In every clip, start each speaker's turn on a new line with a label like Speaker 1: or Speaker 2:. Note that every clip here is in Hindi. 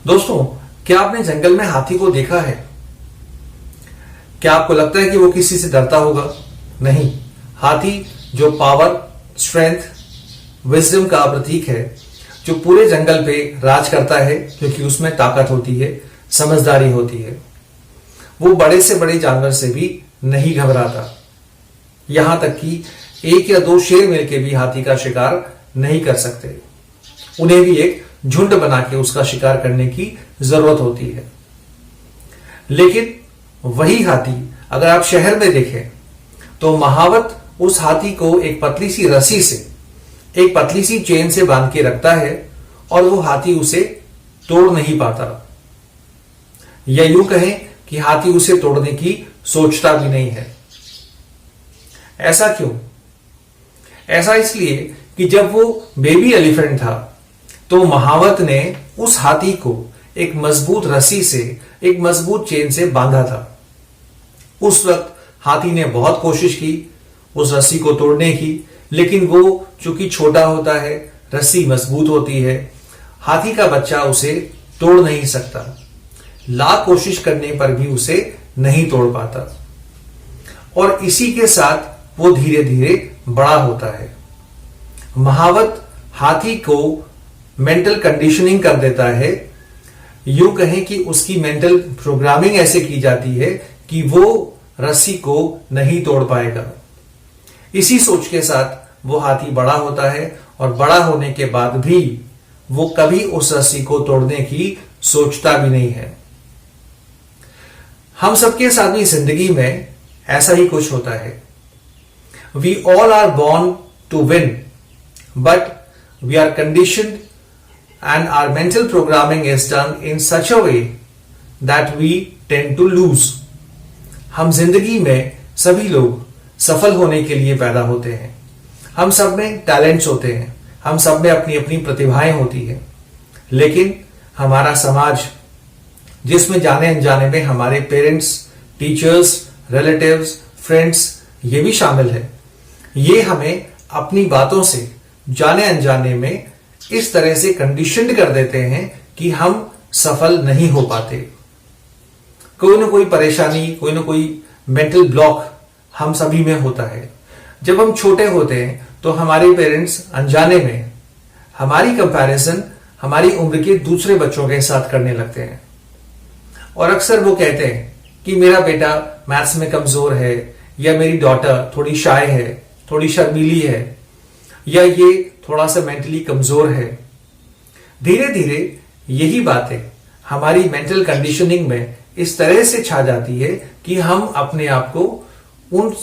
Speaker 1: दोस्तों, क्या आपने जंगल में हाथी को देखा है? क्या आपको लगता है कि वो किसी से डरता होगा? नहीं। हाथी जो पावर, स्ट्रेंथ, विजडम का प्रतीक है, जो पूरे जंगल पे राज करता है क्योंकि उसमें ताकत होती है, समझदारी होती है। वो बड़े से बड़े जानवर से भी नहीं घबराता। यहां तक कि एक या दो शेर मिलकर भी हाथी का शिकार नहीं कर सकते। उन्हें भी एक झुंड बना के उसका शिकार करने की जरूरत होती है। लेकिन वही हाथी अगर आप शहर में देखें तो महावत उस हाथी को एक पतली सी रस्सी से, एक पतली सी चेन से बांध के रखता है और वो हाथी उसे तोड़ नहीं पाता। या यूं कहें कि हाथी उसे तोड़ने की सोचता भी नहीं है। ऐसा क्यों? ऐसा इसलिए कि जब वो बेबी एलिफेंट था तो महावत ने उस हाथी को एक मजबूत रस्सी से, एक मजबूत चेन से बांधा था। उस वक्त हाथी ने बहुत कोशिश की उस रस्सी को तोड़ने की, लेकिन वो चूंकि छोटा होता है, रस्सी मजबूत होती है, हाथी का बच्चा उसे तोड़ नहीं सकता। लाख कोशिश करने पर भी उसे नहीं तोड़ पाता और इसी के साथ वो धीरे धीरे बड़ा होता है। महावत हाथी को मेंटल कंडीशनिंग कर देता है। यूं कहें कि उसकी मेंटल प्रोग्रामिंग ऐसे की जाती है कि वो रस्सी को नहीं तोड़ पाएगा। इसी सोच के साथ वो हाथी बड़ा होता है और बड़ा होने के बाद भी वो कभी उस रस्सी को तोड़ने की सोचता भी नहीं है। हम सबके साथ भी जिंदगी में ऐसा ही कुछ होता है। We all are born to win, but we are conditioned and our mental programming is done in such a way that we tend to lose. हम जिंदगी में सभी लोग सफल होने के लिए पैदा होते हैं। हम सब में टैलेंट्स होते हैं, हम सब में अपनी अपनी प्रतिभाएं होती है। लेकिन हमारा समाज, जिसमें जाने अनजाने में हमारे पेरेंट्स, टीचर्स, रिलेटिव्स, फ्रेंड्स ये भी शामिल है, ये हमें अपनी बातों से जाने अनजाने में इस तरह से कंडीशन्ड कर देते हैं कि हम सफल नहीं हो पाते। कोई ना कोई परेशानी, कोई ना कोई मेंटल ब्लॉक हम सभी में होता है। जब हम छोटे होते हैं तो हमारे पेरेंट्स अनजाने में हमारी कंपैरिजन हमारी उम्र के दूसरे बच्चों के साथ करने लगते हैं और अक्सर वो कहते हैं कि मेरा बेटा मैथ्स में कमजोर है, या मेरी डॉटर थोड़ी शाय है, थोड़ी शर्मीली है, या ये थोड़ा सा मेंटली कमजोर है। धीरे धीरे यही बातें हमारी मेंटल कंडीशनिंग में इस तरह से छा जाती है कि हम अपने आप को उन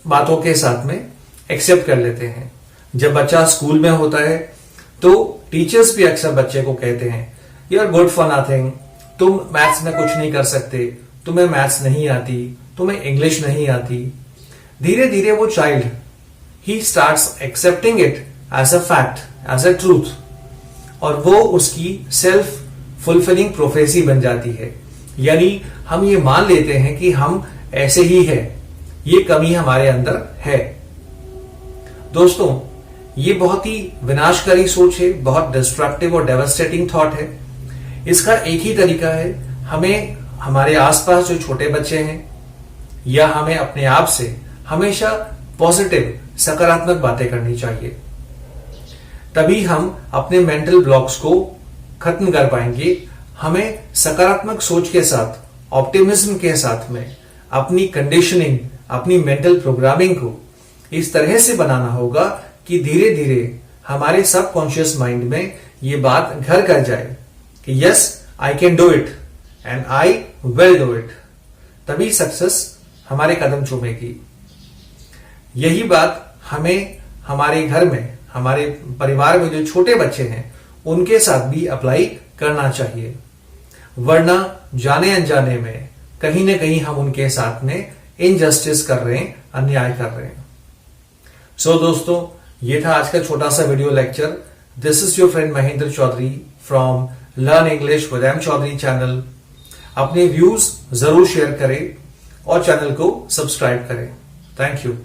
Speaker 1: बातों के साथ में एक्सेप्ट कर लेते हैं। जब बच्चा स्कूल में होता है तो टीचर्स भी अक्सर बच्चे को कहते हैं, you are good for nothing, तुम मैथ्स में कुछ नहीं कर सकते, तुम्हें मैथ्स नहीं आती, तुम्हें इंग्लिश नहीं आती। धीरे धीरे वो चाइल्ड ही starts accepting it as a fact, as a truth, और वो उसकी सेल्फ फुलफिलिंग प्रोफेसी बन जाती है। यानी हम ये मान लेते हैं कि हम ऐसे ही हैं, ये कमी हमारे अंदर है। दोस्तों, ये बहुत ही विनाशकारी सोच है, बहुत डिस्ट्रक्टिव और डेवास्टेटिंग थॉट है। इसका एक ही तरीका है, हमें हमारे आसपास जो छोटे बच्चे हैं या हमें अपने आप से हमेशा पॉजिटिव, सकारात्मक बातें करनी चाहिए। तभी हम अपने मेंटल ब्लॉक्स को खत्म कर पाएंगे। हमें सकारात्मक सोच के साथ, ऑप्टिमिज्म के साथ में अपनी कंडीशनिंग, अपनी मेंटल प्रोग्रामिंग को इस तरह से बनाना होगा कि धीरे धीरे हमारे सबकॉन्शियस माइंड में ये बात घर कर जाए कि yes, I can do it and I will do it. तभी सक्सेस हमारे कदम चूमेगी। यही बात हमें हमारे घर में, हमारे परिवार में जो छोटे बच्चे हैं उनके साथ भी अप्लाई करना चाहिए, वरना जाने अनजाने में कहीं ना कहीं हम उनके साथ में इनजस्टिस कर रहे हैं, अन्याय कर रहे हैं। सो दोस्तों, ये था आज का छोटा सा video lecture. This is your friend Mahendra Chaudhary from learn English with M Chaudhary channel. अपने व्यूज जरूर शेयर करें और चैनल को सब्सक्राइब करें। Thank you.